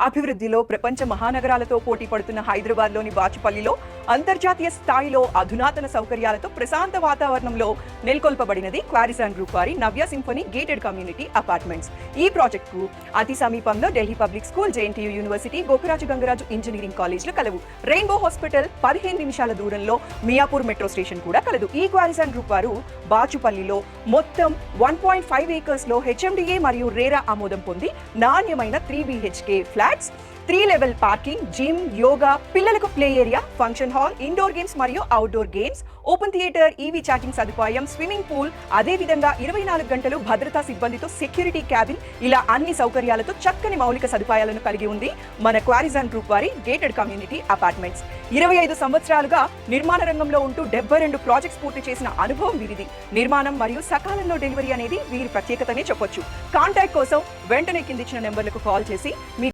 అభివృద్ధిలో ప్రపంచ మహానగరాలతో పోటీ పడుతున్న హైదరాబాద్లోని బాచుపల్లిలో అంతర్జాతీయ స్థాయిలో అధునాతన సౌకర్యాలతో ప్రశాంత వాతావరణంలో నెలకొల్పబడినది క్వారిసాన్ గ్రూప్ వారి నవ్య సింఫనీ గేటెడ్ కమ్యూనిటీ అపార్ట్మెంట్స్. ఈ ప్రాజెక్టుకు అతి సమీపంలో Delhi public school, JNTU university, Gokaraju Gangaraju engineering కాలేజీలు కలవు. రెయిన్బో హాస్పిటల్ 15 నిమిషాల దూరంలో మియాపూర్ మెట్రో స్టేషన్ కూడా కలదు. ఈ క్వారిసాన్ గ్రూప్ వారు బాచుపల్లిలో మొత్తం 1.5 ఏకర్స్ లో హెచ్ఎండిఏ మరియు రేరా ఆమోదం పొంది నాణ్యమైన 3 BHK flats, 3 level parking, gym, yoga, పిల్లలకు play area, function hall, indoor games మరియు outdoor games, open theatre, EV charging సదుపాయం, స్విమ్మింగ్ పూల్, అదే విధంగా 24 గంటలు భద్రతా సిబ్బందితో సెక్యూరిటీ క్యాబిన్, ఇలా అన్ని సౌకర్యాలతో చక్కని మౌలిక సదుపాయాలను కలిగి ఉంది మన క్వారిసాన్ గ్రూప్ వారి గేటెడ్ కమ్యూనిటీ అపార్ట్మెంట్స్. 25 సంవత్సరాలుగా నిర్మాణ రంగంలో ఉంటూ 72 ప్రాజెక్ట్స్ పూర్తి చేసిన అనుభవం వీరిది. నిర్మాణం మరియు సకాలంలో డెలివరీ అనేది వీరి ప్రత్యేకతనే చెప్పొచ్చు. కాంటాక్ట్ కోసం వెంటనే కిందిచ్చిన నెంబర్లకు కాల్ చేసి మీ